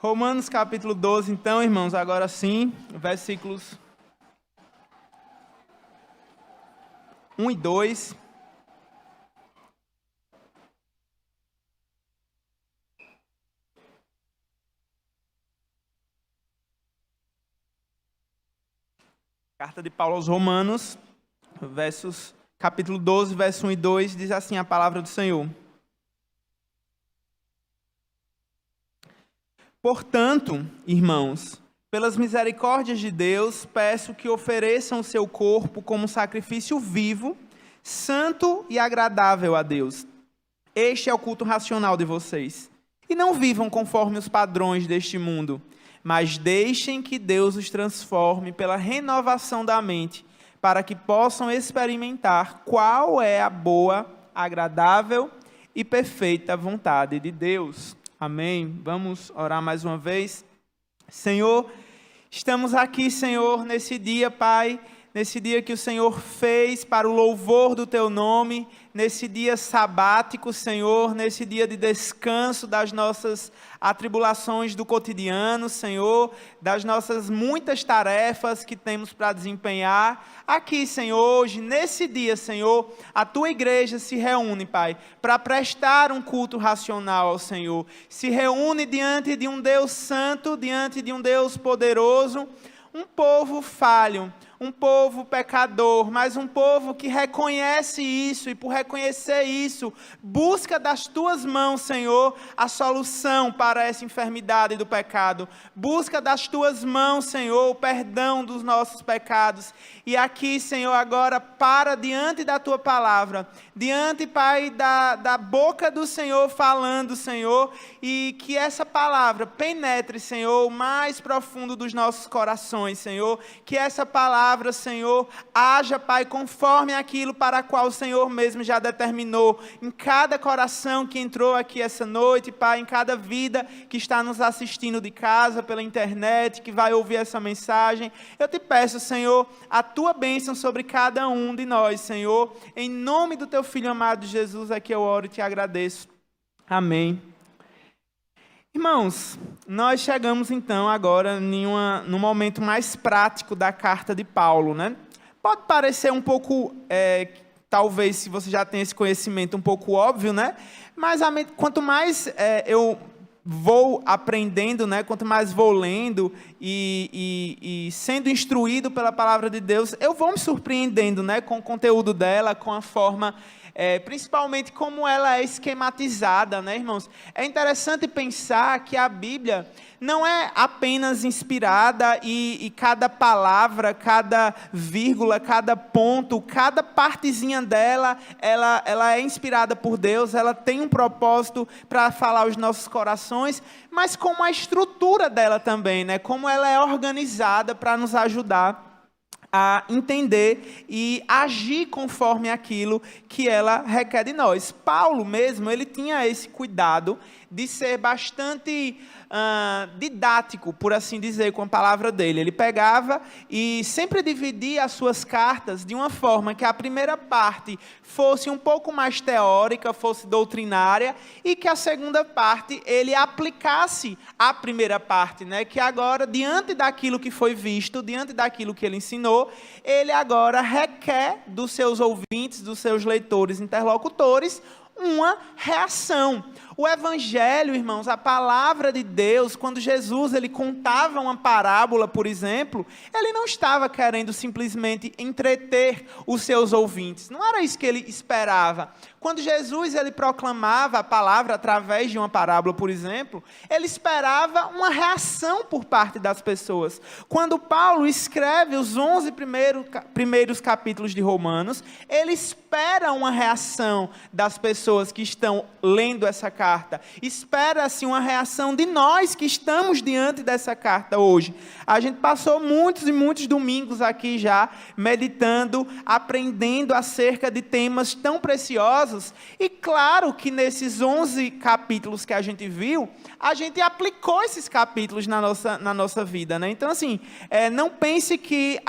Romanos capítulo 12, então, irmãos, agora sim, versículos 1 e 2. Carta de Paulo aos Romanos, capítulo 12, verso 1 e 2, diz assim a palavra do Senhor. Portanto, irmãos, pelas misericórdias de Deus, peço que ofereçam o seu corpo como sacrifício vivo, santo e agradável a Deus. Este é o culto racional de vocês. E não vivam conforme os padrões deste mundo, mas deixem que Deus os transforme pela renovação da mente, para que possam experimentar qual é a boa, agradável e perfeita vontade de Deus. Amém. Vamos orar mais uma vez. Senhor, estamos aqui, Senhor, nesse dia, Pai, nesse dia que o Senhor fez para o louvor do Teu nome, nesse dia sabático, Senhor, nesse dia de descanso das nossas atribulações do cotidiano, Senhor, das nossas muitas tarefas que temos para desempenhar. Aqui, Senhor, hoje, nesse dia, Senhor, a Tua igreja se reúne, Pai, para prestar um culto racional ao Senhor. Se reúne diante de um Deus santo, diante de um Deus poderoso, um povo falho, um povo pecador, mas um povo que reconhece isso e por reconhecer isso, busca das Tuas mãos, Senhor, a solução para essa enfermidade do pecado. Busca das Tuas mãos, Senhor, o perdão dos nossos pecados. E aqui, Senhor, agora para diante da Tua palavra, diante, Pai, da boca do Senhor falando, Senhor, e que essa palavra penetre, Senhor, o mais profundo dos nossos corações, Senhor, que essa palavra, Senhor, haja, Pai, conforme aquilo para qual o Senhor mesmo já determinou, em cada coração que entrou aqui essa noite, Pai, em cada vida que está nos assistindo de casa, pela internet, que vai ouvir essa mensagem. Eu te peço, Senhor, a Tua bênção sobre cada um de nós, Senhor, em nome do Teu Filho amado Jesus, aqui eu oro e te agradeço. Amém. Irmãos, nós chegamos então agora no momento mais prático da carta de Paulo, né? Pode parecer um pouco, talvez se você já tem esse conhecimento, um pouco óbvio, né? Mas quanto mais eu vou aprendendo, né? Quanto mais vou lendo e sendo instruído pela palavra de Deus, eu vou me surpreendendo, né? Com o conteúdo dela, com a forma... principalmente como ela é esquematizada, né, irmãos? É interessante pensar que a Bíblia não é apenas inspirada e cada palavra, cada vírgula, cada ponto, cada partezinha dela, ela é inspirada por Deus, ela tem um propósito para falar aos nossos corações, mas como a estrutura dela também, né? Como ela é organizada para nos ajudar a entender e agir conforme aquilo que ela requer de nós. Paulo mesmo, ele tinha esse cuidado de ser bastante didático, por assim dizer, com a palavra dele. Ele pegava e sempre dividia as suas cartas de uma forma que a primeira parte fosse um pouco mais teórica, fosse doutrinária, e que a segunda parte ele aplicasse a primeira parte, né? Que agora, diante daquilo que foi visto, diante daquilo que ele ensinou, ele agora requer dos seus ouvintes, dos seus leitores, interlocutores, uma reação. O Evangelho, irmãos, a palavra de Deus, quando Jesus ele contava uma parábola, por exemplo, ele não estava querendo simplesmente entreter os seus ouvintes. Não era isso que ele esperava. Quando Jesus ele proclamava a palavra através de uma parábola, por exemplo, ele esperava uma reação por parte das pessoas. Quando Paulo escreve os 11 primeiros capítulos de Romanos, ele espera uma reação das pessoas que estão lendo essa carta. Espera-se uma reação de nós que estamos diante dessa carta hoje. A gente passou muitos e muitos domingos aqui já, meditando, aprendendo acerca de temas tão preciosos. E claro que nesses 11 capítulos que a gente viu, a gente aplicou esses capítulos na nossa vida, né? Então, assim, não pense que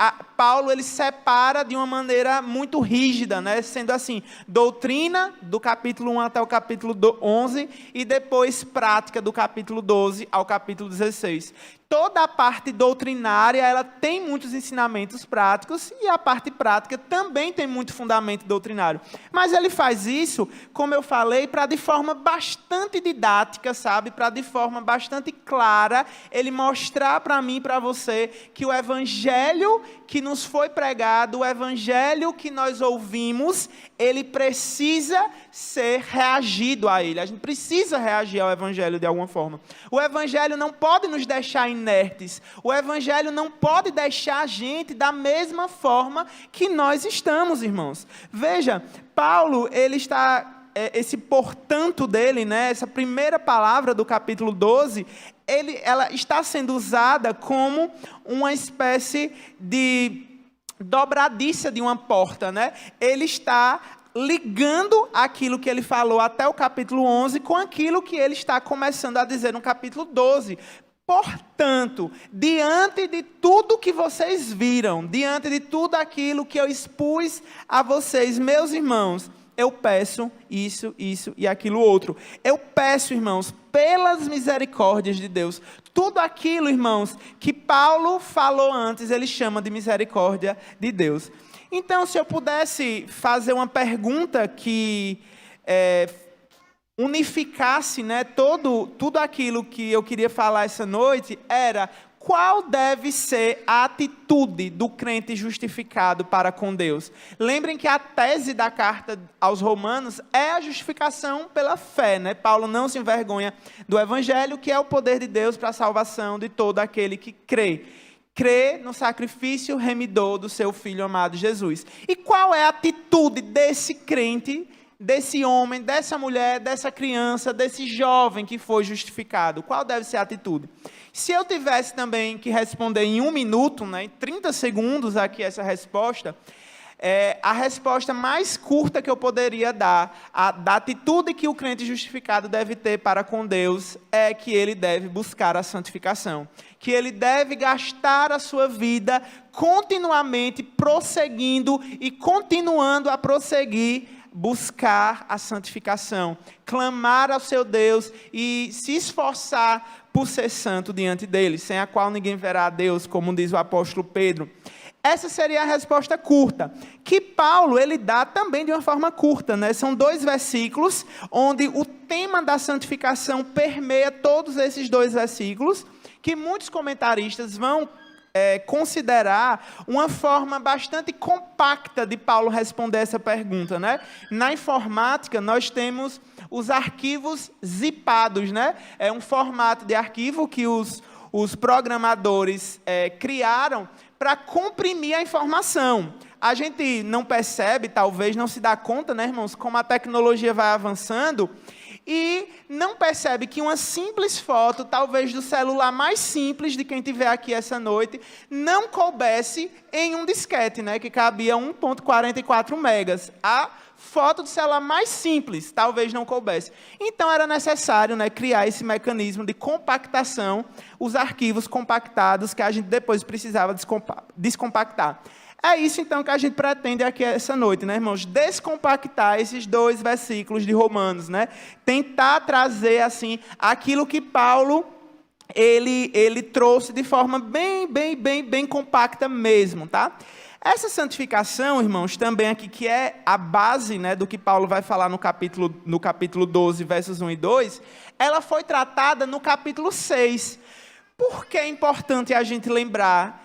Paulo ele separa de uma maneira muito rígida, né? Sendo assim, doutrina do capítulo 1 até o capítulo 11 e depois prática do capítulo 12 ao capítulo 16. Toda a parte doutrinária, ela tem muitos ensinamentos práticos e a parte prática também tem muito fundamento doutrinário. Mas ele faz isso, como eu falei, para de forma bastante didática, sabe? Para de forma bastante clara, ele mostrar para mim e para você que o evangelho que nos foi pregado, o evangelho que nós ouvimos, ele precisa ser reagido a ele. A gente precisa reagir ao evangelho de alguma forma. O evangelho não pode nos deixar inertes. O evangelho não pode deixar a gente da mesma forma que nós estamos, irmãos. Veja, Paulo, ele está... esse portanto dele, né, essa primeira palavra do capítulo 12, ela está sendo usada como uma espécie de dobradiça de uma porta, né? Ele está ligando aquilo que ele falou até o capítulo 11 com aquilo que ele está começando a dizer no capítulo 12. Portanto, diante de tudo que vocês viram, diante de tudo aquilo que eu expus a vocês, meus irmãos, eu peço isso e aquilo outro. Eu peço, irmãos, pelas misericórdias de Deus. Tudo aquilo, irmãos, que Paulo falou antes, ele chama de misericórdia de Deus. Então, se eu pudesse fazer uma pergunta que unificasse, né, tudo aquilo que eu queria falar essa noite, era: qual deve ser a atitude do crente justificado para com Deus? Lembrem que a tese da carta aos Romanos é a justificação pela fé, né? Paulo não se envergonha do evangelho, que é o poder de Deus para a salvação de todo aquele que crê. Crê no sacrifício remidor do seu Filho amado Jesus. E qual é a atitude desse crente, desse homem, dessa mulher, dessa criança, desse jovem que foi justificado? Qual deve ser a atitude? Se eu tivesse também que responder em 1 minuto, né, em 30 segundos aqui essa resposta, a resposta mais curta que eu poderia dar, da atitude que o crente justificado deve ter para com Deus, é que ele deve buscar a santificação. Que ele deve gastar a sua vida continuamente prosseguindo e continuando a prosseguir, buscar a santificação, clamar ao seu Deus e se esforçar por ser santo diante dele, sem a qual ninguém verá a Deus, como diz o apóstolo Pedro. Essa seria a resposta curta, que Paulo ele dá também de uma forma curta, né? São 2 versículos, onde o tema da santificação permeia todos esses 2 versículos, que muitos comentaristas vão considerar uma forma bastante compacta de Paulo responder essa pergunta, né? Na informática, nós temos os arquivos zipados, né? É um formato de arquivo que os programadores criaram para comprimir a informação. A gente não percebe, talvez não se dá conta, né, irmãos, como a tecnologia vai avançando, e não percebe que uma simples foto, talvez do celular mais simples de quem estiver aqui essa noite, não coubesse em um disquete, né, que cabia 1.44 megas. A foto do celular mais simples, talvez não coubesse. Então, era necessário, né, criar esse mecanismo de compactação, os arquivos compactados que a gente depois precisava descompactar. É isso, então, que a gente pretende aqui essa noite, né, irmãos? Descompactar esses 2 versículos de Romanos, né? Tentar trazer, assim, aquilo que Paulo, ele trouxe de forma bem compacta mesmo, tá? Essa santificação, irmãos, também aqui, que é a base, né, do que Paulo vai falar no capítulo 12, versos 1 e 2, ela foi tratada no capítulo 6. Por que é importante a gente lembrar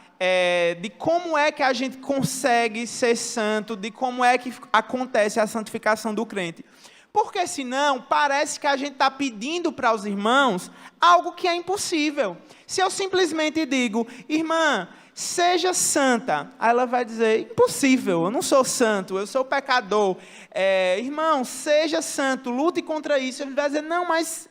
de como é que a gente consegue ser santo, de como é que acontece a santificação do crente? Porque senão parece que a gente está pedindo para os irmãos algo que é impossível. Se eu simplesmente digo: irmã, seja santa, aí ela vai dizer: impossível, eu não sou santo, eu sou pecador. Irmão, seja santo, lute contra isso. Ele vai dizer: não, mas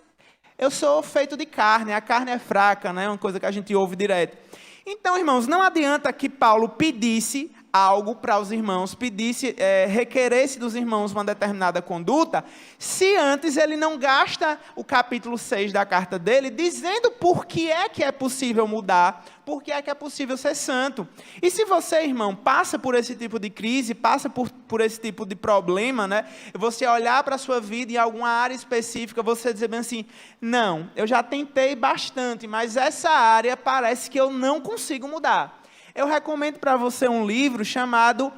eu sou feito de carne, a carne é fraca, né? Uma coisa que a gente ouve direto. Então, irmãos, não adianta que Paulo pedisse algo para os irmãos, pedisse, requeresse dos irmãos uma determinada conduta, se antes ele não gasta o capítulo 6 da carta dele, dizendo por que é possível mudar, por que é possível ser santo. E se você, irmão, passa por esse tipo de crise, passa por esse tipo de problema, né? Você olhar para a sua vida em alguma área específica, você dizer bem assim, não, eu já tentei bastante, mas essa área parece que eu não consigo mudar. Eu recomendo para você um livro chamado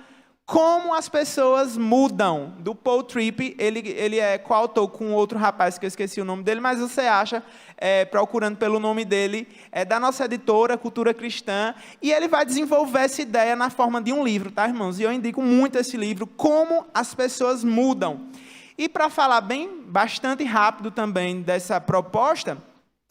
Como as Pessoas Mudam, do Paul Tripp. Ele é coautor com outro rapaz, que eu esqueci o nome dele, mas você acha, procurando pelo nome dele, é da nossa editora, Cultura Cristã, e ele vai desenvolver essa ideia na forma de um livro, tá, irmãos? E eu indico muito esse livro, Como as Pessoas Mudam. E para falar bastante rápido também dessa proposta,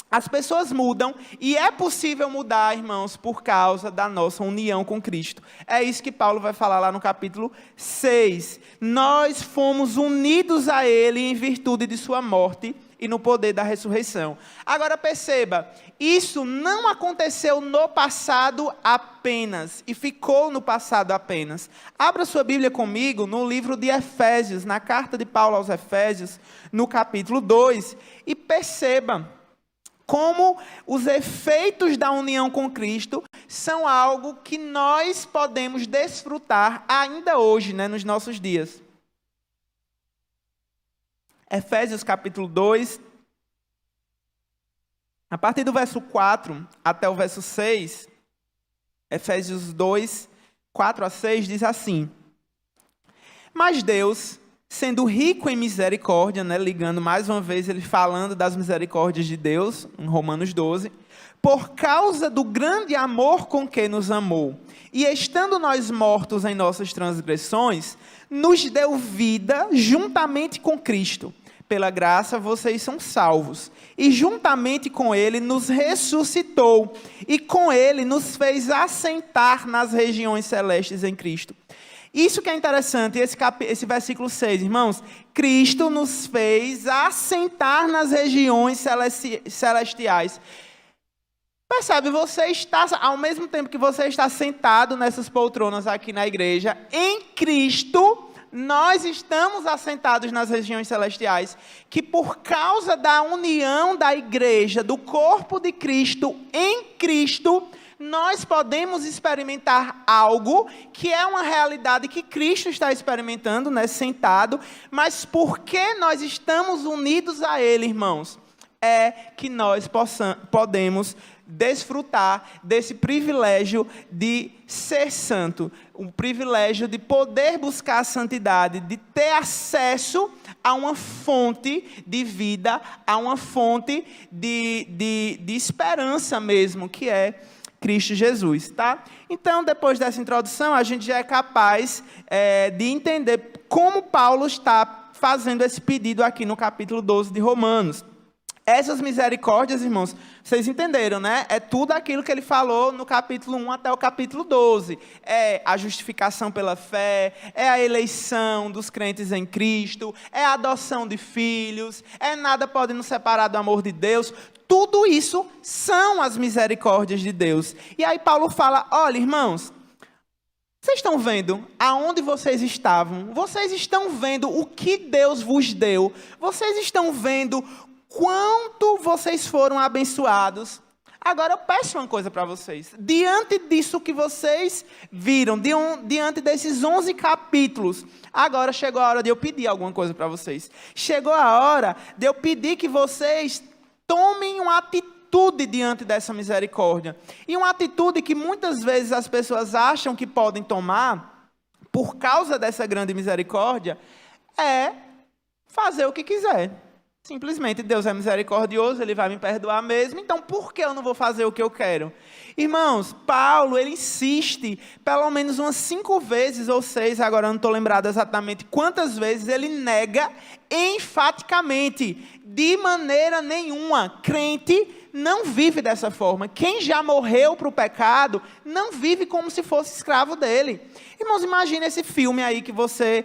as pessoas mudam e é possível mudar, irmãos, por causa da nossa união com Cristo. É isso que Paulo vai falar lá no capítulo 6. Nós fomos unidos a Ele em virtude de sua morte e no poder da ressurreição. Agora perceba, isso não aconteceu no passado apenas, e ficou no passado apenas. Abra sua Bíblia comigo no livro de Efésios, na carta de Paulo aos Efésios, no capítulo 2, e perceba como os efeitos da união com Cristo são algo que nós podemos desfrutar ainda hoje, né, nos nossos dias. Efésios capítulo 2, a partir do verso 4 até o verso 6, Efésios 2, 4 a 6, diz assim: Mas Deus, sendo rico em misericórdia, né, ligando mais uma vez ele falando das misericórdias de Deus, em Romanos 12, por causa do grande amor com que nos amou, e estando nós mortos em nossas transgressões, nos deu vida juntamente com Cristo. Pela graça vocês são salvos. E juntamente com Ele nos ressuscitou, e com Ele nos fez assentar nas regiões celestes em Cristo. Isso que é interessante, esse versículo 6, irmãos. Cristo nos fez assentar nas regiões celestiais. Percebe, você está, ao mesmo tempo que você está sentado nessas poltronas aqui na igreja, em Cristo, nós estamos assentados nas regiões celestiais, que por causa da união da igreja, do corpo de Cristo, em Cristo, nós podemos experimentar algo que é uma realidade que Cristo está experimentando, né, sentado, mas porque nós estamos unidos a Ele, irmãos, é que nós podemos desfrutar desse privilégio de ser santo, o privilégio de poder buscar a santidade, de ter acesso a uma fonte de vida, a uma fonte de esperança mesmo, que é Cristo Jesus, tá? Então, depois dessa introdução, a gente já é capaz de entender como Paulo está fazendo esse pedido aqui no capítulo 12 de Romanos. Essas misericórdias, irmãos, vocês entenderam, né? É tudo aquilo que ele falou no capítulo 1 até o capítulo 12. É a justificação pela fé, é a eleição dos crentes em Cristo, é a adoção de filhos, nada pode nos separar do amor de Deus. Tudo isso são as misericórdias de Deus. E aí Paulo fala, olha, irmãos, vocês estão vendo aonde vocês estavam? Vocês estão vendo o que Deus vos deu? Vocês estão vendo quanto vocês foram abençoados? Agora eu peço uma coisa para vocês. Diante disso que vocês viram, diante desses 11 capítulos, agora chegou a hora de eu pedir alguma coisa para vocês. Chegou a hora de eu pedir que vocês tomem uma atitude diante dessa misericórdia. E uma atitude que muitas vezes as pessoas acham que podem tomar, por causa dessa grande misericórdia, é fazer o que quiser. Simplesmente, Deus é misericordioso, Ele vai me perdoar mesmo, então por que eu não vou fazer o que eu quero? Irmãos, Paulo, ele insiste, pelo menos umas 5 vezes ou 6, agora eu não estou lembrado exatamente quantas vezes, ele nega enfaticamente, de maneira nenhuma, crente não vive dessa forma. Quem já morreu para o pecado, não vive como se fosse escravo dele. Irmãos, imagine esse filme aí que você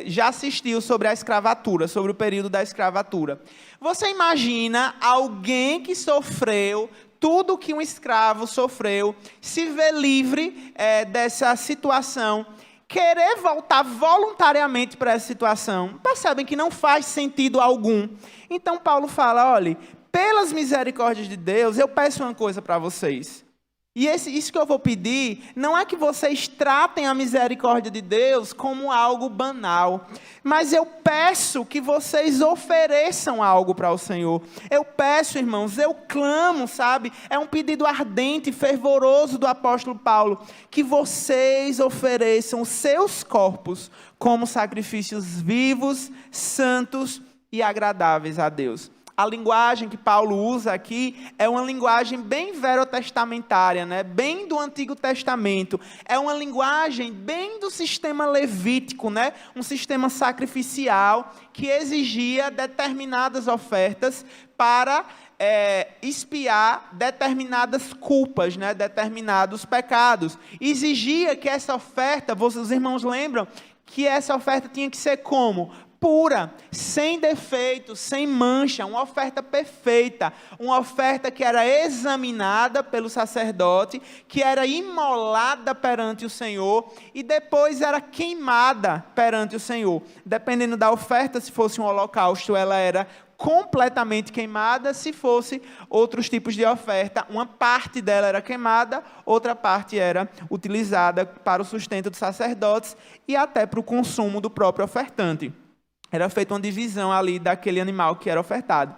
já assistiu sobre a escravatura, sobre o período da escravatura. Você imagina alguém que sofreu tudo que um escravo sofreu, se vê livre dessa situação, querer voltar voluntariamente para essa situação, percebem que não faz sentido algum. Então Paulo fala, olha, pelas misericórdias de Deus, eu peço uma coisa para vocês. E isso que eu vou pedir, não é que vocês tratem a misericórdia de Deus como algo banal, mas eu peço que vocês ofereçam algo para o Senhor. Eu peço, irmãos, eu clamo, sabe? É um pedido ardente, fervoroso do apóstolo Paulo, que vocês ofereçam os seus corpos como sacrifícios vivos, santos e agradáveis a Deus. A linguagem que Paulo usa aqui é uma linguagem bem verotestamentária, né? Bem do Antigo Testamento. É uma linguagem bem do sistema levítico, né? Um sistema sacrificial que exigia determinadas ofertas para expiar determinadas culpas, né? Determinados pecados. Exigia que essa oferta, os irmãos lembram, que essa oferta tinha que ser como? Pura, sem defeito, sem mancha, uma oferta perfeita, uma oferta que era examinada pelo sacerdote, que era imolada perante o Senhor e depois era queimada perante o Senhor. Dependendo da oferta, se fosse um holocausto, ela era completamente queimada, se fosse outros tipos de oferta, uma parte dela era queimada, outra parte era utilizada para o sustento dos sacerdotes e até para o consumo do próprio ofertante. Era feita uma divisão ali daquele animal que era ofertado.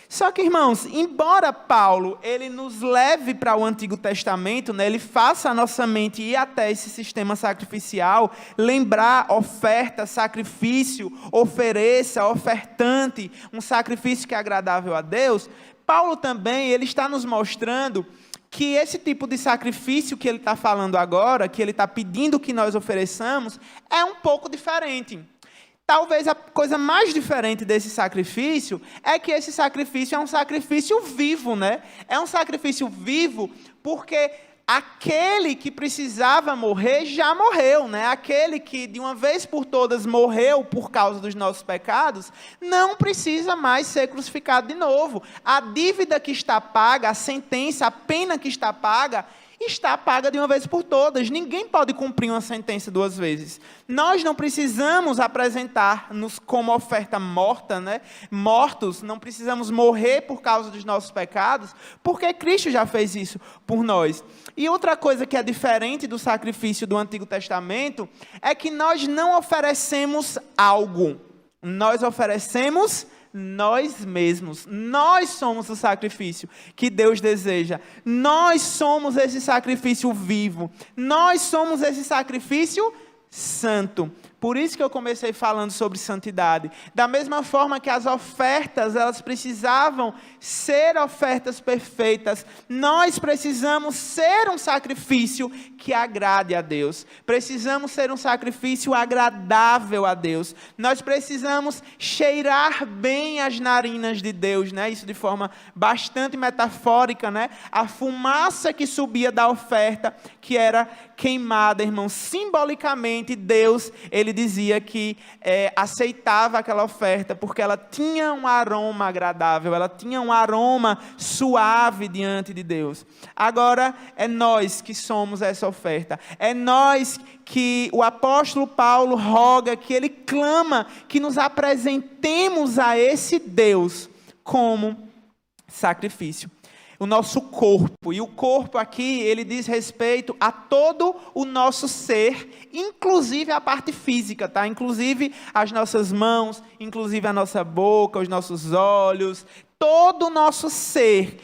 Só que, irmãos, embora Paulo ele nos leve para o Antigo Testamento, né, ele faça a nossa mente ir até esse sistema sacrificial, lembrar oferta, sacrifício, ofereça, ofertante, um sacrifício que é agradável a Deus, Paulo também ele está nos mostrando que esse tipo de sacrifício que ele está falando agora, que ele está pedindo que nós ofereçamos, é um pouco diferente. Talvez a coisa mais diferente desse sacrifício é que esse sacrifício é um sacrifício vivo, né? É um sacrifício vivo porque aquele que precisava morrer já morreu, né? Aquele que de uma vez por todas morreu por causa dos nossos pecados, não precisa mais ser crucificado de novo. A dívida que está paga, a sentença, a pena que está paga de uma vez por todas. Ninguém pode cumprir uma sentença duas vezes. Nós não precisamos apresentar-nos como oferta morta, né? Mortos, não precisamos morrer por causa dos nossos pecados, porque Cristo já fez isso por nós. E outra coisa que é diferente do sacrifício do Antigo Testamento é que nós não oferecemos algo, nós oferecemos nós mesmos. Nós somos o sacrifício que Deus deseja. Nós somos esse sacrifício vivo. Nós somos esse sacrifício santo. Por isso que eu comecei falando sobre santidade. Da mesma forma que as ofertas, elas precisavam ser ofertas perfeitas, nós precisamos ser um sacrifício que agrade a Deus. Precisamos ser um sacrifício agradável a Deus. Nós precisamos cheirar bem as narinas de Deus, né? Isso de forma bastante metafórica, né? A fumaça que subia da oferta, que era queimada, irmão, simbolicamente Deus, ele dizia que aceitava aquela oferta, porque ela tinha um aroma agradável, ela tinha um aroma suave diante de Deus. Agora, é nós que somos essa oferta, é nós que o apóstolo Paulo roga, que ele clama, que nos apresentemos a esse Deus como sacrifício. O nosso corpo, e o corpo aqui, ele diz respeito a todo o nosso ser, inclusive a parte física, tá? Inclusive as nossas mãos, inclusive a nossa boca, os nossos olhos, todo o nosso ser,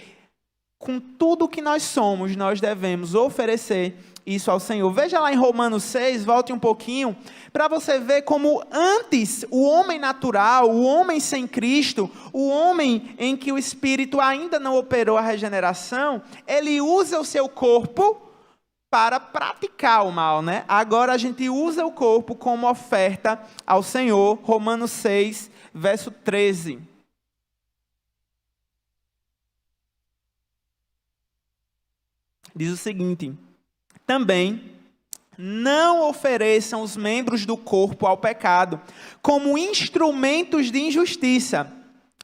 com tudo que nós somos, nós devemos oferecer isso ao Senhor. Veja lá em Romanos 6, volte um pouquinho, para você ver como antes o homem natural, o homem sem Cristo, o homem em que o Espírito ainda não operou a regeneração, ele usa o seu corpo para praticar o mal, né? Agora a gente usa o corpo como oferta ao Senhor. Romanos 6, verso 13. Diz o seguinte: também não ofereçam os membros do corpo ao pecado, como instrumentos de injustiça,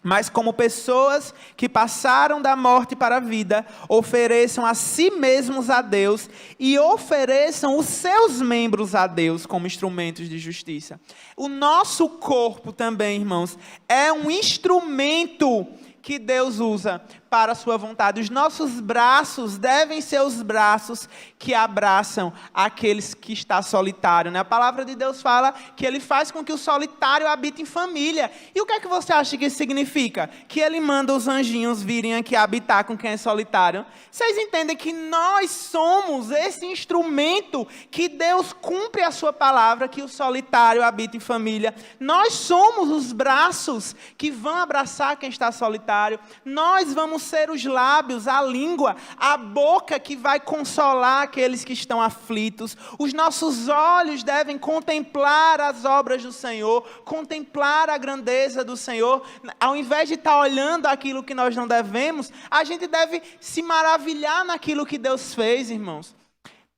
mas como pessoas que passaram da morte para a vida, ofereçam a si mesmos a Deus e ofereçam os seus membros a Deus como instrumentos de justiça. O nosso corpo também, irmãos, é um instrumento que Deus usa para a sua vontade. Os nossos braços devem ser os braços que abraçam aqueles que estão solitários. A palavra de Deus fala que Ele faz com que o solitário habite em família. E o que é que você acha que isso significa? Que Ele manda os anjinhos virem aqui habitar com quem é solitário? Vocês entendem que nós somos esse instrumento que Deus cumpre a sua palavra, que o solitário habita em família. Nós somos os braços que vão abraçar quem está solitário. Nós vamos ser os lábios, a língua, a boca que vai consolar aqueles que estão aflitos. Os nossos olhos devem contemplar as obras do Senhor, contemplar a grandeza do Senhor. Ao invés de estar olhando aquilo que nós não devemos, a gente deve se maravilhar naquilo que Deus fez, irmãos.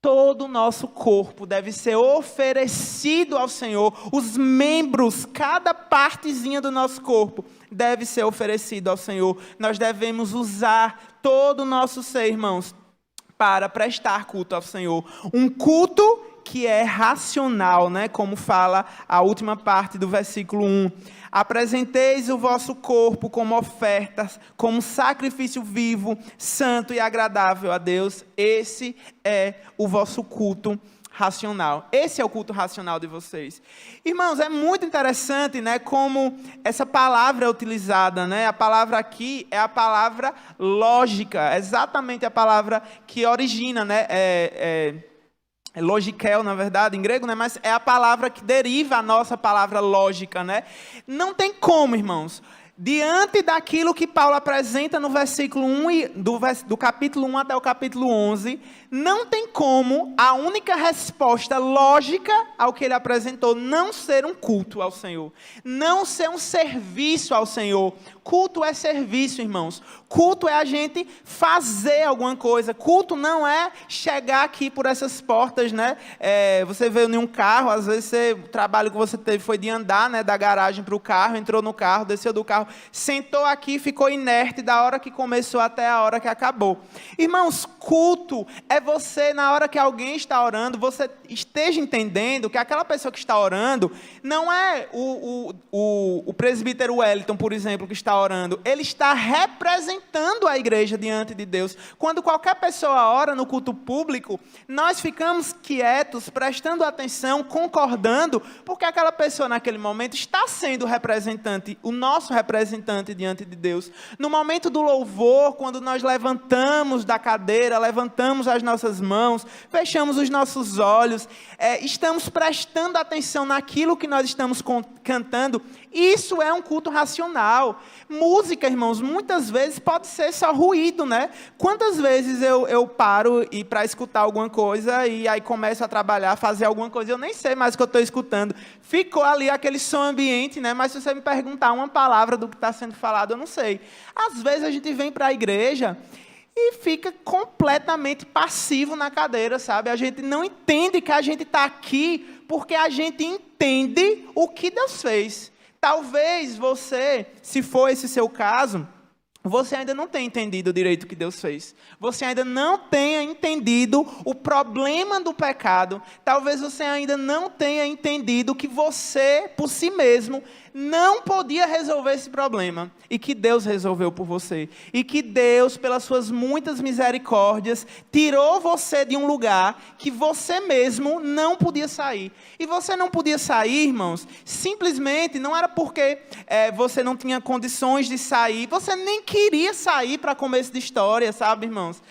Todo o nosso corpo deve ser oferecido ao Senhor. Os membros, cada partezinha do nosso corpo deve ser oferecido ao Senhor. Nós devemos usar todo o nosso ser, irmãos, para prestar culto ao Senhor. Um culto que é racional, como fala a última parte do versículo 1. Apresenteis o vosso corpo como ofertas, como sacrifício vivo, santo e agradável a Deus. Esse é o vosso culto racional. Esse é o culto racional de vocês. Irmãos, é muito interessante, como essa palavra é utilizada, A palavra aqui é a palavra lógica, exatamente a palavra que origina, É logikel, na verdade, em grego, mas é a palavra que deriva a nossa palavra lógica, Não tem como, irmãos, diante daquilo que Paulo apresenta no versículo 1, do capítulo 1 até o capítulo 11, não tem como a única resposta lógica ao que ele apresentou não ser um culto ao Senhor, não ser um serviço ao Senhor. Culto é serviço, irmãos. Culto é a gente fazer alguma coisa. Culto não é chegar aqui por essas portas, você veio em um carro, às vezes o trabalho que você teve foi de andar, da garagem para o carro, entrou no carro, desceu do carro, sentou aqui, ficou inerte da hora que começou até a hora que acabou. Irmãos, culto é você, na hora que alguém está orando, você esteja entendendo que aquela pessoa que está orando não é o presbítero Wellington, por exemplo, que está orando. Ele está representando a igreja diante de Deus. Quando qualquer pessoa ora no culto público, nós ficamos quietos, prestando atenção, concordando, porque aquela pessoa naquele momento está sendo representante, o nosso representante diante de Deus. No momento do louvor, quando nós levantamos da cadeira, levantamos as nossas mãos, fechamos os nossos olhos, estamos prestando atenção naquilo que nós estamos cantando, isso é um culto racional. Música, irmãos, muitas vezes pode ser só ruído, Quantas vezes eu paro para escutar alguma coisa e aí começo a trabalhar, fazer alguma coisa, eu nem sei mais o que eu estou escutando. Ficou ali aquele som ambiente, mas se você me perguntar uma palavra do que está sendo falado, eu não sei. Às vezes a gente vem para a igreja e fica completamente passivo na cadeira, sabe? A gente não entende que a gente está aqui porque a gente entende o que Deus fez. Talvez você, se for esse seu caso, você ainda não tenha entendido direito o que Deus fez. Você ainda não tenha entendido o problema do pecado. Talvez você ainda não tenha entendido que você, por si mesmo, não podia resolver esse problema. E que Deus resolveu por você. E que Deus, pelas suas muitas misericórdias, tirou você de um lugar que você mesmo não podia sair. E você não podia sair, irmãos, simplesmente não era porque você não tinha condições de sair. Você nem queria sair para começo de história, sabe, irmãos?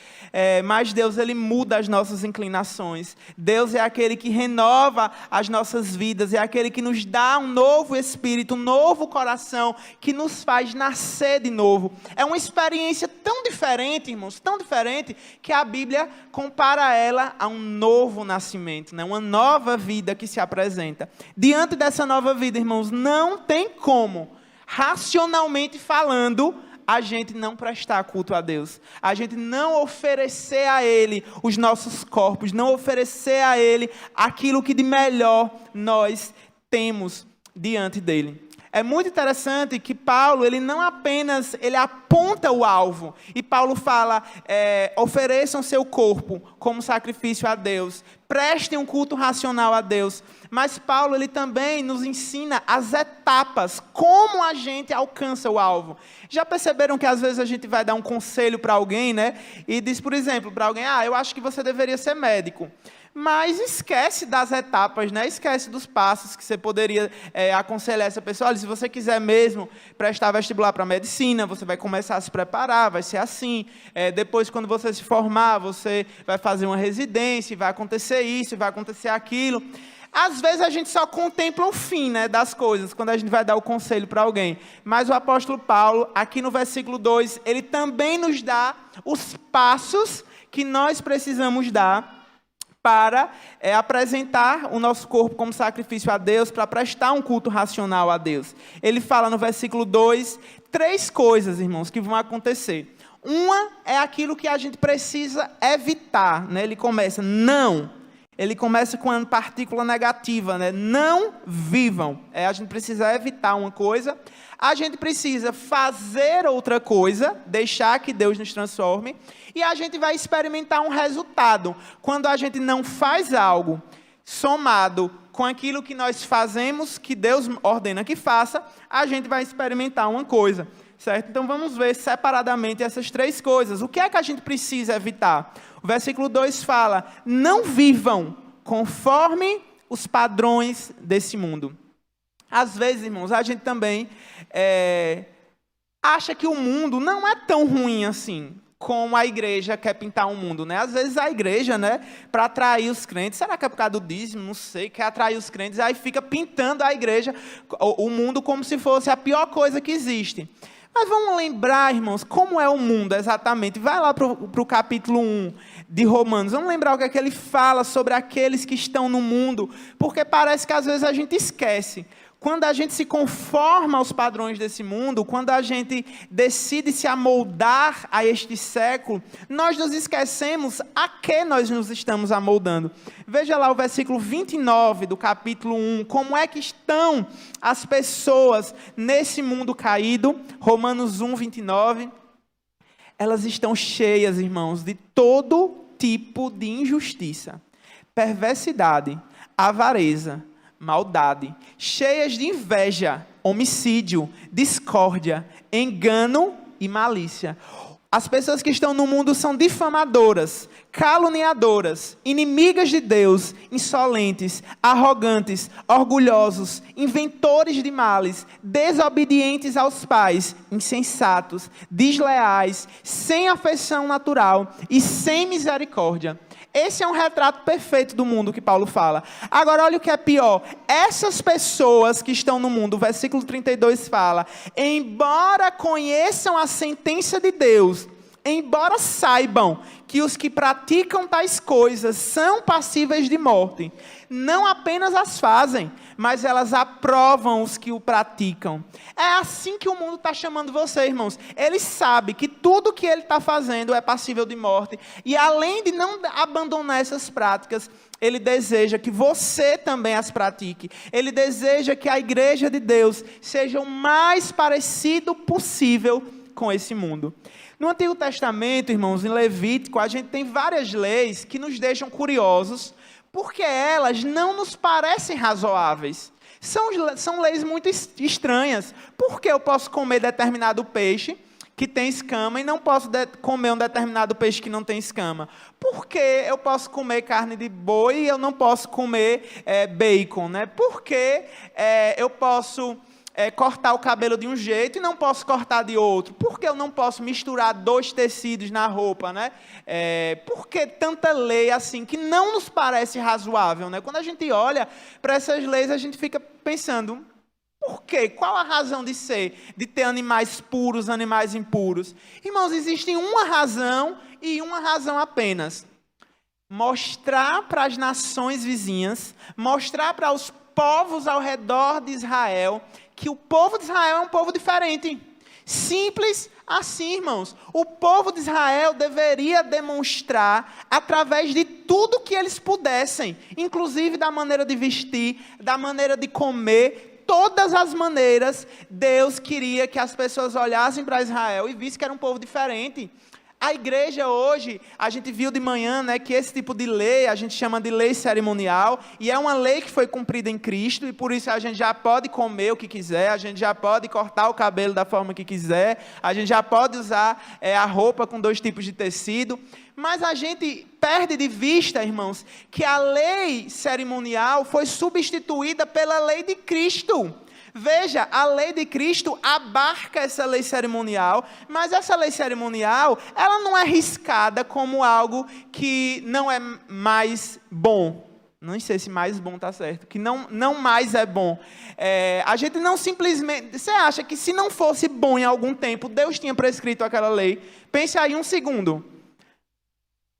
Mas Deus, Ele muda as nossas inclinações. Deus é aquele que renova as nossas vidas, é aquele que nos dá um novo espírito, um novo coração, que nos faz nascer de novo. É uma experiência tão diferente, irmãos, tão diferente, que a Bíblia compara ela a um novo nascimento, uma nova vida que se apresenta. Diante dessa nova vida, irmãos, não tem como, racionalmente falando, a gente não prestar culto a Deus, a gente não oferecer a Ele os nossos corpos, não oferecer a Ele aquilo que de melhor nós temos diante dEle. É muito interessante que Paulo, ele não apenas, ele aponta o alvo. E Paulo fala, ofereçam seu corpo como sacrifício a Deus. Prestem um culto racional a Deus. Mas Paulo, ele também nos ensina as etapas, como a gente alcança o alvo. Já perceberam que às vezes a gente vai dar um conselho para alguém, né? E diz, por exemplo, para alguém, eu acho que você deveria ser médico. Mas esquece das etapas, né? Esquece dos passos que você poderia aconselhar essa pessoa. Olha, se você quiser mesmo prestar vestibular para medicina, você vai começar a se preparar, vai ser assim. Depois, quando você se formar, você vai fazer uma residência, vai acontecer isso, vai acontecer aquilo. Às vezes a gente só contempla o fim, né, das coisas, quando a gente vai dar o conselho para alguém. Mas o apóstolo Paulo, aqui no versículo 2, ele também nos dá os passos que nós precisamos dar para apresentar o nosso corpo como sacrifício a Deus, para prestar um culto racional a Deus. Ele fala no versículo 2, 3 coisas, irmãos, que vão acontecer. Uma é aquilo que a gente precisa evitar, né? Ele começa, não. Ele começa com uma partícula negativa, né? Não vivam. A gente precisa evitar uma coisa. A gente precisa fazer outra coisa, deixar que Deus nos transforme. E a gente vai experimentar um resultado. Quando a gente não faz algo somado com aquilo que nós fazemos, que Deus ordena que faça, a gente vai experimentar uma coisa. Certo? Então vamos ver separadamente essas 3 coisas. O que é que a gente precisa evitar? O versículo 2 fala, não vivam conforme os padrões desse mundo. Às vezes, irmãos, a gente também acha que o mundo não é tão ruim assim, como a igreja quer pintar o mundo, né? Às vezes a igreja, né, para atrair os crentes, será que é por causa do dízimo? Não sei, quer atrair os crentes, aí fica pintando a igreja, o mundo como se fosse a pior coisa que existe. Mas vamos lembrar, irmãos, como é o mundo exatamente. Vai lá para o capítulo 1 de Romanos. Vamos lembrar o que é que ele fala sobre aqueles que estão no mundo. Porque parece que às vezes a gente esquece. Quando a gente se conforma aos padrões desse mundo, quando a gente decide se amoldar a este século, nós nos esquecemos a que nós nos estamos amoldando. Veja lá o versículo 29 do capítulo 1, como é que estão as pessoas nesse mundo caído. Romanos 1, 29. Elas estão cheias, irmãos, de todo tipo de injustiça, perversidade, avareza, maldade, cheias de inveja, homicídio, discórdia, engano e malícia. As pessoas que estão no mundo são difamadoras, caluniadoras, inimigas de Deus, insolentes, arrogantes, orgulhosos, inventores de males, desobedientes aos pais, insensatos, desleais, sem afeição natural e sem misericórdia. Esse é um retrato perfeito do mundo que Paulo fala. Agora, olha o que é pior. Essas pessoas que estão no mundo, o versículo 32 fala, embora conheçam a sentença de Deus, embora saibam que os que praticam tais coisas são passíveis de morte, não apenas as fazem, mas elas aprovam os que o praticam. É assim que o mundo está chamando você, irmãos. Ele sabe que tudo que ele está fazendo é passível de morte. E além de não abandonar essas práticas, ele deseja que você também as pratique. Ele deseja que a igreja de Deus seja o mais parecido possível com esse mundo. No Antigo Testamento, irmãos, em Levítico, a gente tem várias leis que nos deixam curiosos, porque elas não nos parecem razoáveis. São leis muito estranhas. Por que eu posso comer determinado peixe que tem escama e não posso comer um determinado peixe que não tem escama? Por que eu posso comer carne de boi e eu não posso comer bacon, né? Por que eu posso cortar o cabelo de um jeito e não posso cortar de outro? Por que eu não posso misturar 2 tecidos na roupa, né? Por que tanta lei assim que não nos parece razoável, né? Quando a gente olha para essas leis, a gente fica pensando, por quê? Qual a razão de ser? De ter animais puros, animais impuros? Irmãos, existe uma razão e uma razão apenas. Mostrar para as nações vizinhas, mostrar para os povos ao redor de Israel, que o povo de Israel é um povo diferente. Simples assim, irmãos. O povo de Israel deveria demonstrar, através de tudo que eles pudessem, inclusive da maneira de vestir, da maneira de comer, todas as maneiras, Deus queria que as pessoas olhassem para Israel e vissem que era um povo diferente. A igreja hoje, a gente viu de manhã, né, que esse tipo de lei, a gente chama de lei cerimonial, e é uma lei que foi cumprida em Cristo, e por isso a gente já pode comer o que quiser, a gente já pode cortar o cabelo da forma que quiser, a gente já pode usar a roupa com 2 tipos de tecido, mas a gente perde de vista, irmãos, que a lei cerimonial foi substituída pela lei de Cristo. Veja, a lei de Cristo abarca essa lei cerimonial, mas essa lei cerimonial, ela não é riscada como algo que não é mais bom. Não sei se mais bom está certo, que não mais é bom. A gente não simplesmente... Você acha que se não fosse bom em algum tempo, Deus tinha prescrito aquela lei? Pense aí um segundo.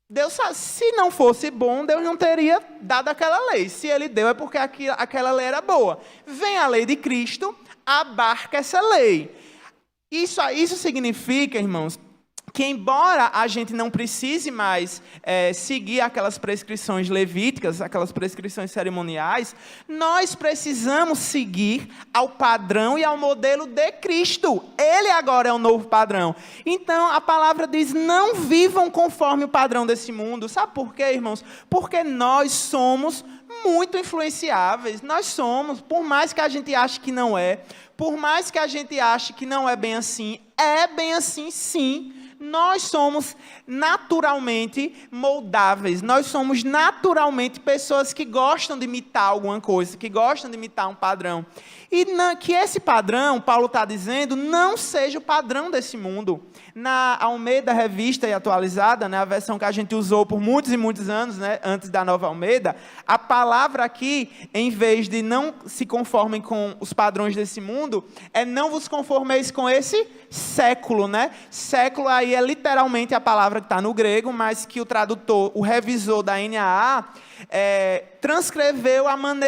Deus, se não fosse bom, Deus não teria dado aquela lei. Se ele deu, é porque aquela lei era boa. Vem a lei de Cristo, abarca essa lei. Isso significa, irmãos, que embora a gente não precise mais seguir aquelas prescrições levíticas, aquelas prescrições cerimoniais, nós precisamos seguir ao padrão e ao modelo de Cristo. Ele agora é o novo padrão. Então, a palavra diz, não vivam conforme o padrão desse mundo. Sabe por quê, irmãos? Porque nós somos muito influenciáveis. Nós somos, por mais que a gente ache que não é, por mais que a gente ache que não é bem assim sim. Nós somos naturalmente moldáveis, nós somos naturalmente pessoas que gostam de imitar alguma coisa, que gostam de imitar um padrão. E que esse padrão, Paulo está dizendo, não seja o padrão desse mundo. Na Almeida Revista e Atualizada, né, a versão que a gente usou por muitos e muitos anos, né, antes da Nova Almeida, a palavra aqui, em vez de não se conformem com os padrões desse mundo, é não vos conformeis com esse século, né? Século aí é literalmente a palavra que está no grego, mas que o tradutor, o revisor da NAA, transcreveu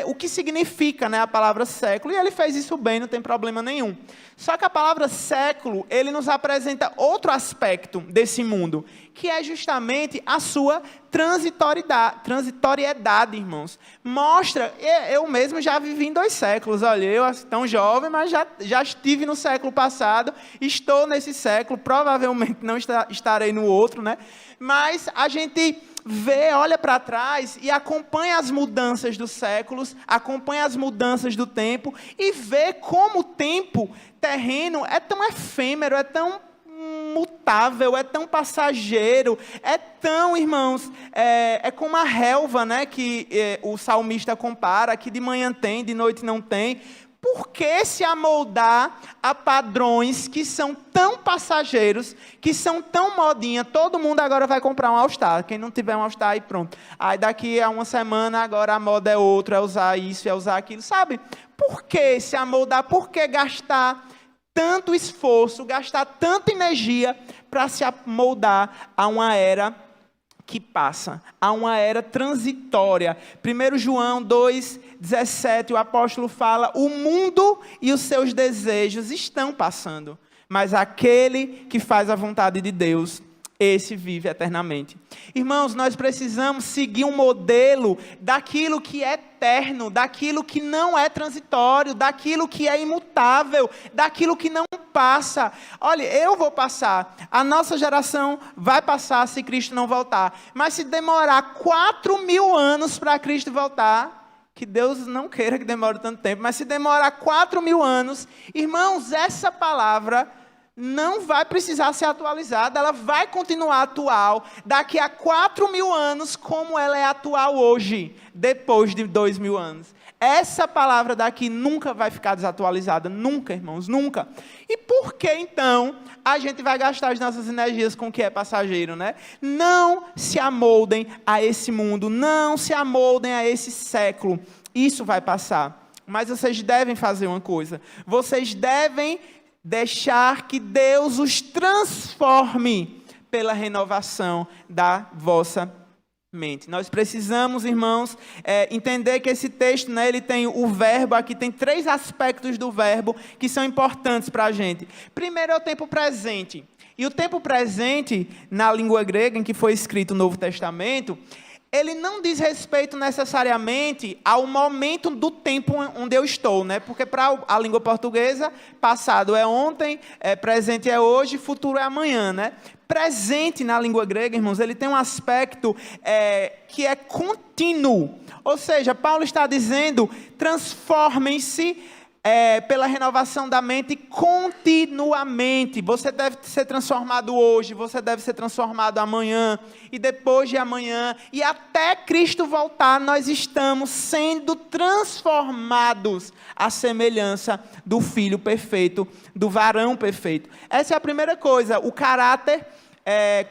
o que significa, né, a palavra século, e ele fez isso bem, não tem problema nenhum. Só que a palavra século, ele nos apresenta outro aspecto desse mundo, que é justamente a sua transitoriedade, irmãos. Mostra, eu mesmo já vivi em 2 séculos, olha, eu tão jovem, mas já estive no século passado, estou nesse século, provavelmente não estarei no outro, né? Mas a gente vê, olha para trás e acompanha as mudanças dos séculos, acompanha as mudanças do tempo e vê como o tempo terreno é tão efêmero, é tão mutável, é tão passageiro, é tão, irmãos, é como a relva, né, que o salmista compara, que de manhã tem, de noite não tem. Por que se amoldar a padrões que são tão passageiros, que são tão modinha? Todo mundo agora vai comprar um All-Star. Quem não tiver um All-Star, aí pronto. Aí daqui a uma semana, agora a moda é outra, é usar isso, é usar aquilo. Sabe? Por que se amoldar? Por que gastar tanto esforço, gastar tanta energia para se amoldar a uma era que passa, a uma era transitória? 1 João 2,17, o apóstolo fala, o mundo e os seus desejos estão passando, mas aquele que faz a vontade de Deus, esse vive eternamente. Irmãos, nós precisamos seguir um modelo daquilo que é eterno, daquilo que não é transitório, daquilo que é imutável, daquilo que não passa. Olha, eu vou passar, a nossa geração vai passar se Cristo não voltar, mas se demorar 4.000 anos para Cristo voltar, que Deus não queira que demore tanto tempo, mas se demorar 4.000 anos, irmãos, essa palavra não vai precisar ser atualizada, ela vai continuar atual daqui a 4.000 anos, como ela é atual hoje, depois de 2.000 anos. Essa palavra daqui nunca vai ficar desatualizada, nunca, irmãos, nunca. E por que, então, a gente vai gastar as nossas energias com o que é passageiro, né? Não se amoldem a esse mundo, não se amoldem a esse século. Isso vai passar. Mas vocês devem fazer uma coisa, vocês devem deixar que Deus os transforme pela renovação da vossa mente. Nós precisamos, irmãos, entender que esse texto, né, ele tem o verbo, aqui tem 3 aspectos do verbo que são importantes para a gente. Primeiro é o tempo presente. E o tempo presente, na língua grega em que foi escrito o Novo Testamento, ele não diz respeito necessariamente ao momento do tempo onde eu estou, né? Porque para a língua portuguesa, passado é ontem, presente é hoje, futuro é amanhã, né? Presente na língua grega, irmãos, ele tem um aspecto que é contínuo. Ou seja, Paulo está dizendo, transformem-se pela renovação da mente continuamente. Você deve ser transformado hoje, você deve ser transformado amanhã, e depois de amanhã, e até Cristo voltar, nós estamos sendo transformados à semelhança do Filho perfeito, do varão perfeito. Essa é a primeira coisa, o caráter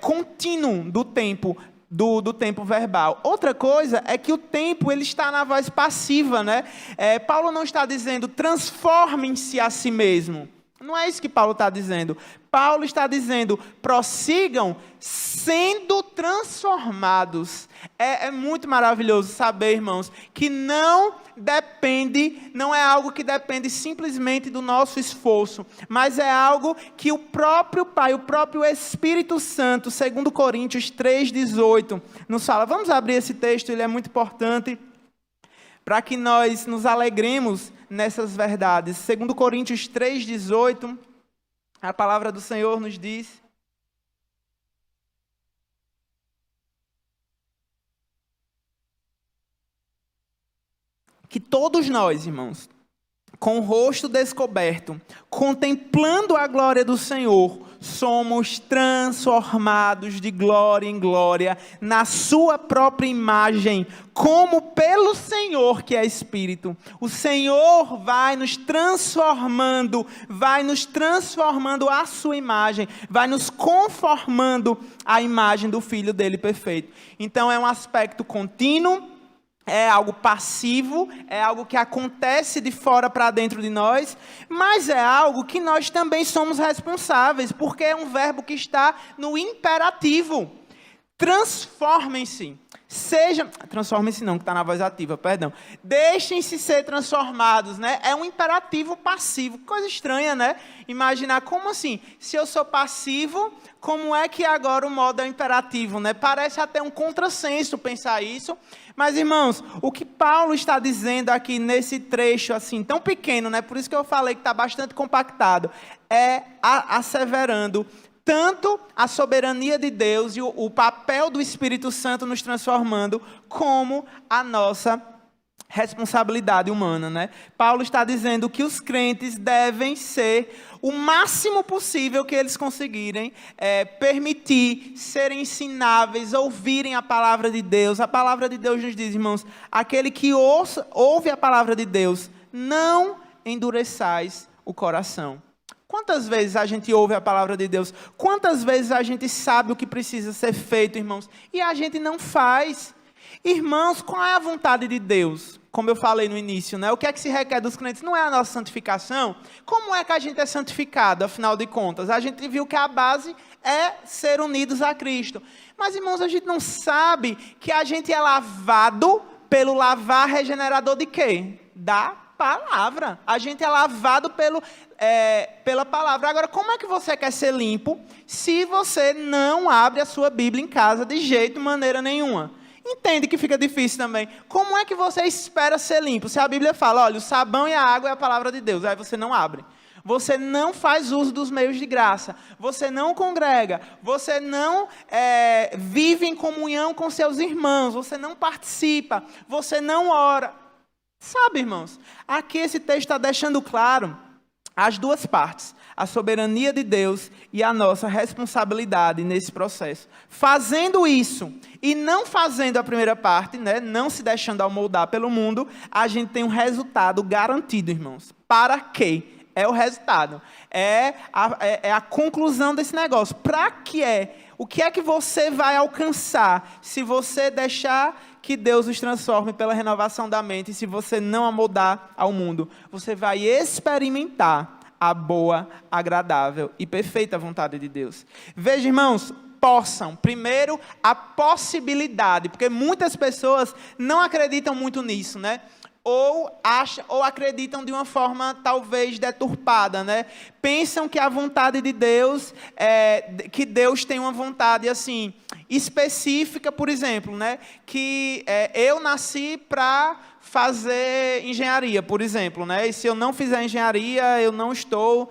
contínuo do tempo, do tempo verbal. Outra coisa é que o tempo ele está na voz passiva, né? Paulo não está dizendo transformem-se a si mesmo. Não é isso que Paulo está dizendo. Paulo está dizendo prossigam sendo transformados. É muito maravilhoso saber, irmãos, que não é algo que depende simplesmente do nosso esforço, mas é algo que o próprio Pai, o próprio Espírito Santo, segundo Coríntios 3,18, nos fala. Vamos abrir esse texto, ele é muito importante, para que nós nos alegremos nessas verdades. Segundo Coríntios 3,18, a palavra do Senhor nos diz: que todos nós, irmãos, com o rosto descoberto, contemplando a glória do Senhor, somos transformados de glória em glória, na sua própria imagem, como pelo Senhor que é Espírito. O Senhor vai nos transformando à sua imagem, vai nos conformando à imagem do Filho dele perfeito. Então é um aspecto contínuo, é algo passivo, é algo que acontece de fora para dentro de nós, mas é algo que nós também somos responsáveis, porque é um verbo que está no imperativo. Transformem-se. Transformem-se não, que está na voz ativa, perdão. Deixem-se ser transformados, né? É um imperativo passivo. Coisa estranha, né? Imaginar, como assim? Se eu sou passivo, como é que agora o modo é imperativo, né? Parece até um contrassenso pensar isso. Mas, irmãos, o que Paulo está dizendo aqui nesse trecho, assim, tão pequeno, né? Por isso que eu falei que está bastante compactado, asseverando tanto a soberania de Deus e o papel do Espírito Santo nos transformando, como a nossa responsabilidade humana, né? Paulo está dizendo que os crentes devem ser o máximo possível que eles conseguirem, permitir serem ensináveis, ouvirem a palavra de Deus. A palavra de Deus nos diz, irmãos, aquele que ouve a palavra de Deus, não endureçais o coração. Quantas vezes a gente ouve a palavra de Deus? Quantas vezes a gente sabe o que precisa ser feito, irmãos? E a gente não faz. Irmãos, qual é a vontade de Deus? Como eu falei no início, né? O que é que se requer dos crentes? Não é a nossa santificação? Como é que a gente é santificado, afinal de contas? A gente viu que a base é ser unidos a Cristo. Mas, irmãos, a gente não sabe que a gente é lavado pelo lavar regenerador de quê? Da palavra. A gente é lavado pela palavra. Agora, como é que você quer ser limpo se você não abre a sua Bíblia em casa de jeito, maneira nenhuma? Entende que fica difícil também. Como é que você espera ser limpo? Se a Bíblia fala, olha, o sabão e a água é a palavra de Deus, aí você não abre. Você não faz uso dos meios de graça. Você não congrega. Você não vive em comunhão com seus irmãos. Você não participa. Você não ora. Sabe, irmãos? Aqui esse texto está deixando claro as duas partes. A soberania de Deus e a nossa responsabilidade nesse processo. Fazendo isso e não fazendo a primeira parte, né, não se deixando amoldar pelo mundo, a gente tem um resultado garantido, irmãos. Para quê? É o resultado. É a conclusão desse negócio. Para que é? O que é que você vai alcançar se você deixar que Deus os transforme pela renovação da mente e se você não amoldar ao mundo? Você vai experimentar a boa, agradável e perfeita vontade de Deus. Veja, irmãos, primeiro, a possibilidade, porque muitas pessoas não acreditam muito nisso, né? Ou acreditam de uma forma talvez deturpada, né? Pensam que a vontade de Deus, que Deus tem uma vontade assim, específica, por exemplo, né? Que eu nasci para fazer engenharia, por exemplo, né? E se eu não fizer engenharia, eu não estou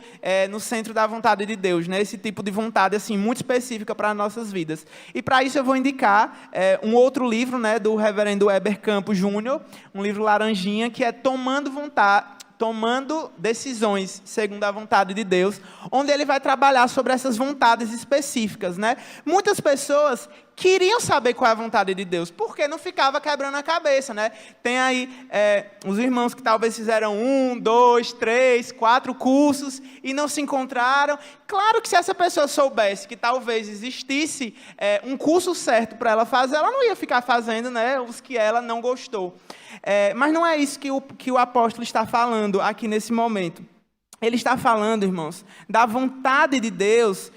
no centro da vontade de Deus, né? Esse tipo de vontade assim muito específica para as nossas vidas. E para isso eu vou indicar um outro livro, né, do Reverendo Heber Campos Júnior, um livro laranjinha, que é Tomando Decisões segundo a vontade de Deus, onde ele vai trabalhar sobre essas vontades específicas, né? Muitas pessoas queriam saber qual é a vontade de Deus, porque não ficava quebrando a cabeça, né? Tem aí os irmãos que talvez fizeram 1, 2, 3, 4 cursos e não se encontraram. Claro que se essa pessoa soubesse que talvez existisse um curso certo para ela fazer, ela não ia ficar fazendo, né, os que ela não gostou. Mas não é isso que o apóstolo está falando aqui nesse momento. Ele está falando, irmãos, da vontade de Deus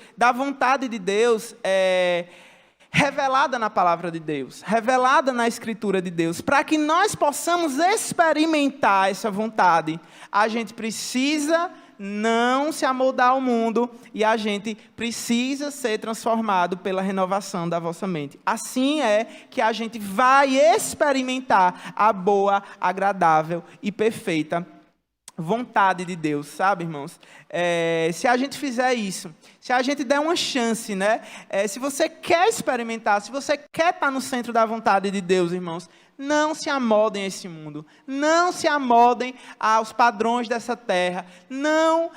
revelada na palavra de Deus, revelada na Escritura de Deus. Para que nós possamos experimentar essa vontade, a gente precisa não se amoldar ao mundo e a gente precisa ser transformado pela renovação da vossa mente. Assim é que a gente vai experimentar a boa, agradável e perfeita vontade de Deus, sabe, irmãos? Se a gente fizer isso, se a gente der uma chance, né? Se você quer experimentar, se você quer estar no centro da vontade de Deus, irmãos, não se amoldem a esse mundo, não se amoldem aos padrões dessa terra, não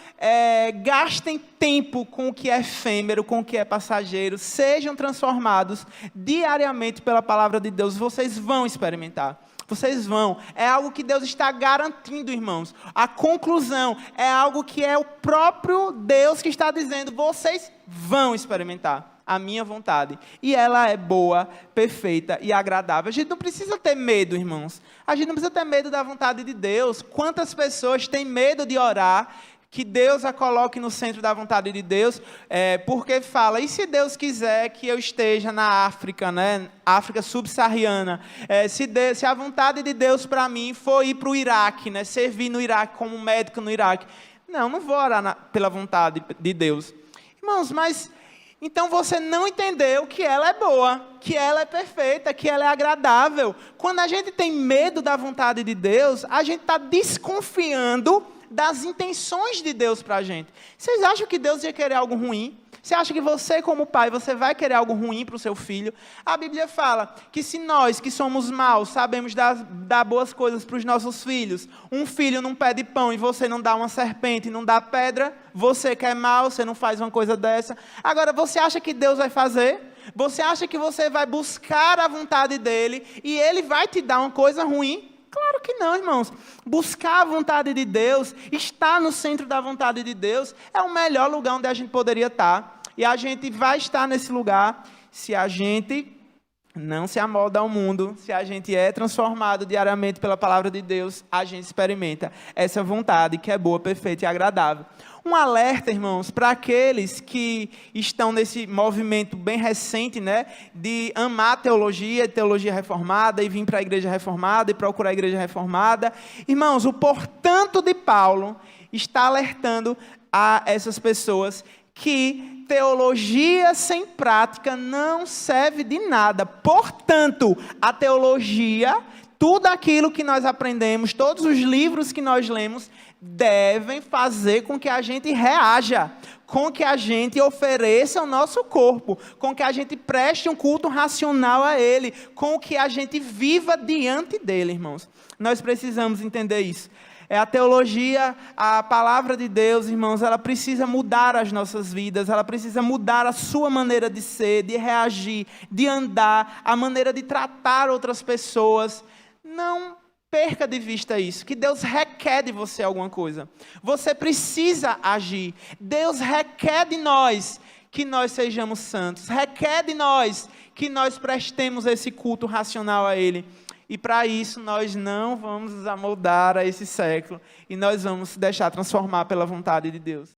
gastem tempo com o que é efêmero, com o que é passageiro, sejam transformados diariamente pela palavra de Deus, vocês vão experimentar. Vocês vão. É algo que Deus está garantindo, irmãos. A conclusão é algo que é o próprio Deus que está dizendo, vocês vão experimentar a minha vontade. E ela é boa, perfeita e agradável. A gente não precisa ter medo, irmãos. A gente não precisa ter medo da vontade de Deus. Quantas pessoas têm medo de orar, que Deus a coloque no centro da vontade de Deus, porque fala, e se Deus quiser que eu esteja na África, né? África subsaariana, se a vontade de Deus para mim for ir para o Iraque, né? Servir no Iraque como médico no Iraque, não vou orar pela vontade de Deus. Irmãos, mas então você não entendeu que ela é boa, que ela é perfeita, que ela é agradável. Quando a gente tem medo da vontade de Deus, a gente está desconfiando das intenções de Deus para a gente. Vocês acham que Deus ia querer algo ruim? Você acha que você, como pai, você vai querer algo ruim para o seu filho? A Bíblia fala que se nós, que somos maus, sabemos dar boas coisas para os nossos filhos, um filho não pede pão e você não dá uma serpente e não dá pedra, você que é mau, você não faz uma coisa dessa. Agora, você acha que Deus vai fazer? Você acha que você vai buscar a vontade dele e ele vai te dar uma coisa ruim? Claro que não, irmãos. Buscar a vontade de Deus, estar no centro da vontade de Deus, é o melhor lugar onde a gente poderia estar. E a gente vai estar nesse lugar se a gente não se amolda ao mundo, se a gente é transformado diariamente pela palavra de Deus, a gente experimenta essa vontade que é boa, perfeita e agradável. Um alerta, irmãos, para aqueles que estão nesse movimento bem recente, né, de amar a teologia reformada, e vir para a igreja reformada, e procurar a igreja reformada. Irmãos, o portanto de Paulo está alertando a essas pessoas que teologia sem prática não serve de nada. Portanto, a teologia, tudo aquilo que nós aprendemos, todos os livros que nós lemos, devem fazer com que a gente reaja, com que a gente ofereça o nosso corpo, com que a gente preste um culto racional a Ele, com que a gente viva diante dEle, irmãos. Nós precisamos entender isso. A teologia, a palavra de Deus, irmãos, ela precisa mudar as nossas vidas, ela precisa mudar a sua maneira de ser, de reagir, de andar, a maneira de tratar outras pessoas. Não perca de vista isso, que Deus requer de você alguma coisa. Você precisa agir. Deus requer de nós que nós sejamos santos. Requer de nós que nós prestemos esse culto racional a Ele. E para isso nós não vamos nos amoldar a esse século. E nós vamos deixar transformar pela vontade de Deus.